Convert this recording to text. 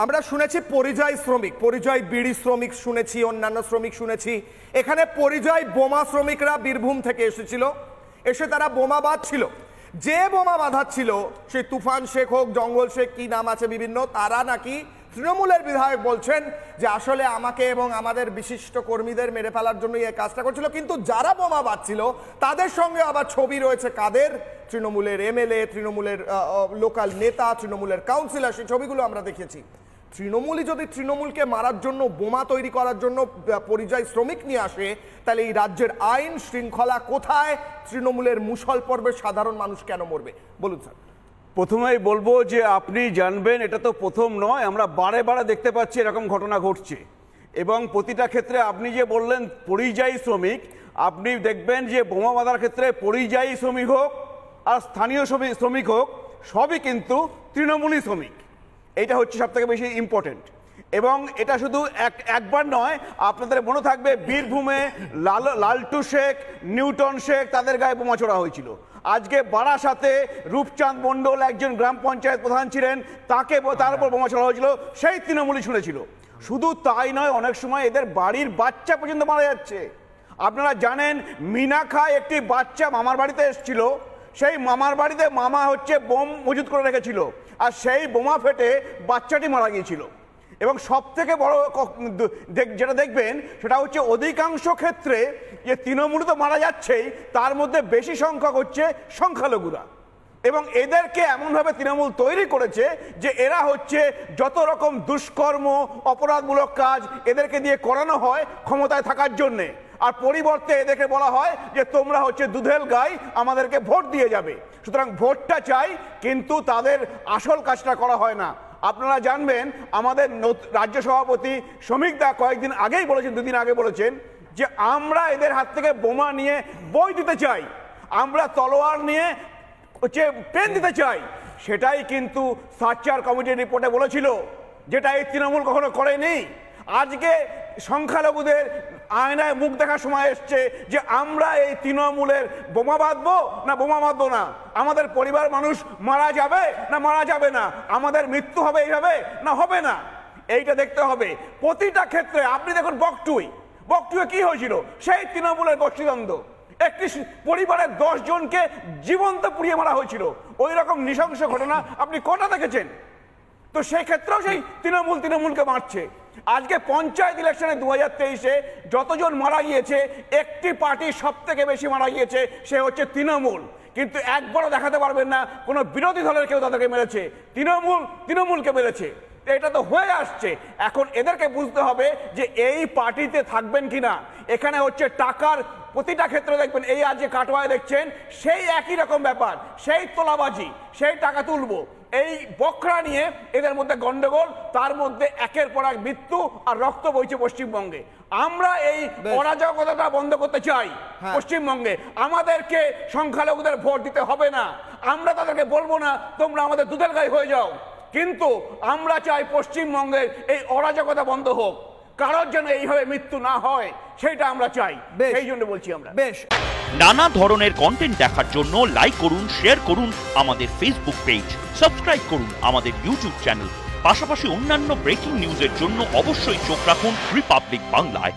আমরা শুনেছি পরিযায়ী শ্রমিক, পরিযায়ী বিড়ি শ্রমিক শুনেছি, অন্যান্য শ্রমিক শুনেছি। এখানে পরিযায়ী বোমা শ্রমিকরা বীরভূম থেকে এসেছিল, এসে তারা বোমা বাঁধছিল। যে বোমা বাঁধাচ্ছিল সে তুফান শেখ হোক, জঙ্গল শেখ, কি নাম আছে বিভিন্ন, তারা নাকি তৃণমূলের বিধায়ক বলছেন যে আসলে আমাকে এবং আমাদের বিশিষ্ট কর্মীদের মেরে ফেলার জন্য এই কাজটা করছিল। কিন্তু যারা বোমা বাঁধছিল তাদের সঙ্গে আবার ছবি রয়েছে কাদের? তৃণমূলের এমএলএ, তৃণমূলের লোকাল নেতা, তৃণমূলের কাউন্সিলর। সেই ছবিগুলো আমরা দেখেছি। তৃণমূলই যদি তৃণমূলকে মারার জন্য, বোমা তৈরি করার জন্য পরিযায়ী শ্রমিক নিয়ে আসে, তাহলে এই রাজ্যের আইন শৃঙ্খলা কোথায়? তৃণমূলের মুষল পর্বে সাধারণ মানুষ কেন মরবে? বলুন স্যার। প্রথমেই বলবো যে আপনি জানবেন এটা তো প্রথম নয়, আমরা বারে বারে দেখতে পাচ্ছি এরকম ঘটনা ঘটছে। এবং প্রতিটা ক্ষেত্রে আপনি যে বললেন পরিযায়ী শ্রমিক, আপনি দেখবেন যে বোমা বাঁধার ক্ষেত্রে পরিযায়ী শ্রমিক হোক আর স্থানীয় শ্রমিক হোক, সবই কিন্তু তৃণমূলী শ্রমিক। এইটা হচ্ছে সব থেকে বেশি ইম্পর্টেন্ট। এবং এটা শুধু একবার নয়, আপনাদের মনে থাকবে বীরভূমে লালটু শেখ, নিউটন শেখ, তাদের গায়ে বোমা ছোড়া হয়েছিল। আজকে বারাসাতে রূপচাঁদ মণ্ডল একজন গ্রাম পঞ্চায়েত প্রধান ছিলেন, তার উপর বোমা ছোড়া হয়েছিল, সেই তৃণমূলই ছুঁড়েছিল। শুধু তাই নয়, অনেক সময় এদের বাড়ির বাচ্চা পর্যন্ত মারা যাচ্ছে। আপনারা জানেন মিনাখায় একটি বাচ্চা মামার বাড়িতে এসেছিল, সেই মামার বাড়িতে মামা হচ্ছে বোম মজুত করে রেখেছিল, আর সেই বোমা ফেটে বাচ্চাটি মারা গিয়েছিল। এবং সব থেকে বড় যেটা দেখবেন সেটা হচ্ছে অধিকাংশ ক্ষেত্রে যে তৃণমূল তো মারা যাচ্ছেই, তার মধ্যে বেশি সংখ্যক হচ্ছে সংখ্যালঘুরা। এবং এদেরকে এমনভাবে তৃণমূল তৈরি করেছে যে এরা হচ্ছে যত রকম দুষ্কর্ম, অপরাধমূলক কাজ এদেরকে দিয়ে করানো হয় ক্ষমতায় থাকার জন্যে। আর পরিবর্তে এদেরকে বলা হয় যে তোমরা হচ্ছে দুধেল গাই, আমাদেরকে ভোট দিয়ে যাবে। সুতরাং ভোটটা চাই, কিন্তু তাদের আসল কাজটা করা হয় না। আপনারা জানবেন আমাদের রাজ্য সভাপতি শ্রমিক দা কয়েকদিন আগেই বলেছেন, দুদিন আগে বলেছেন যে আমরা এদের হাত থেকে বোমা নিয়ে বই দিতে চাই, আমরা তলোয়ার নিয়ে হচ্ছে পেন দিতে চাই। সেটাই কিন্তু সার্চার কমিটির রিপোর্টে বলেছিল, যেটা এই তৃণমূল কখনো করেনি। আজকে সংখ্যালঘুদের আয়নায় মুখ দেখার সময় এসছে যে আমরা এই তৃণমূলের বোমা বাঁধবো না বোমা বাঁধবো না, আমাদের পরিবার মানুষ মারা যাবে না মারা যাবে না, আমাদের মৃত্যু হবে এইভাবে না হবে না, এইটা দেখতে হবে প্রতিটা ক্ষেত্রে। আপনি দেখুন বকটুয়ে কি হয়েছিল, সেই তৃণমূলের গোষ্ঠীদ্বন্দ্ব। একটি পরিবারের 10 জনকে জীবন্ত পুড়িয়ে মারা হয়েছিল। ওই রকম নৃশংস ঘটনা আপনি কটা দেখেছেন? তো সেই ক্ষেত্রেও সেই তৃণমূলকে মারছে। আজকে পঞ্চায়েত ইলেকশনে 2023-এ যতজন মারা গিয়েছে, একটি পার্টি সব থেকে বেশি মারা গিয়েছে, সে হচ্ছে তৃণমূল। কিন্তু একবারও দেখাতে পারবেন না কোনো বিরোধী দলের কেউ তাদেরকে মেরেছে। তৃণমূলকে মেরেছে। এটা তো হয়ে আসছে। এখন এদেরকে বুঝতে হবে যে এই পার্টিতে থাকবেন কিনা। এখানে হচ্ছে টাকার প্রতিটা ক্ষেত্রে দেখবেন, এই আজ যে কাটোয়ায় দেখছেন সেই একই রকম ব্যাপার, সেই তোলাবাজি, সেই টাকা তুলবো, এই বকরা নিয়ে এদের মধ্যে গন্ডগোল, তার মধ্যে একের পর এক মৃত্যু আর রক্ত বইছে পশ্চিমবঙ্গে। আমরা এই অরাজকতাটা বন্ধ করতে চাই পশ্চিমবঙ্গে। আমাদেরকে সংখ্যালঘুদের ভোট দিতে হবে না, আমরা তাদেরকে বলবো না তোমরা আমাদের দুধের গাই হয়ে যাও, কিন্তু আমরা চাই পশ্চিমবঙ্গের এই অরাজকতা বন্ধ হোক, কারোর যেন এইভাবে মৃত্যু না হয় সেটা আমরা চাই। সেই জন্য বলছি আমরা। বেশ, নানা ধরনের কন্টেন্ট দেখার জন্য লাইক করুন, শেয়ার করুন আমাদের ফেসবুক পেজ, সাবস্ক্রাইব করুন আমাদের ইউটিউব চ্যানেল। পাশাপাশি অন্যান্য ব্রেকিং নিউজের জন্য অবশ্যই চোখ রাখুন রিপাবলিক বাংলায়।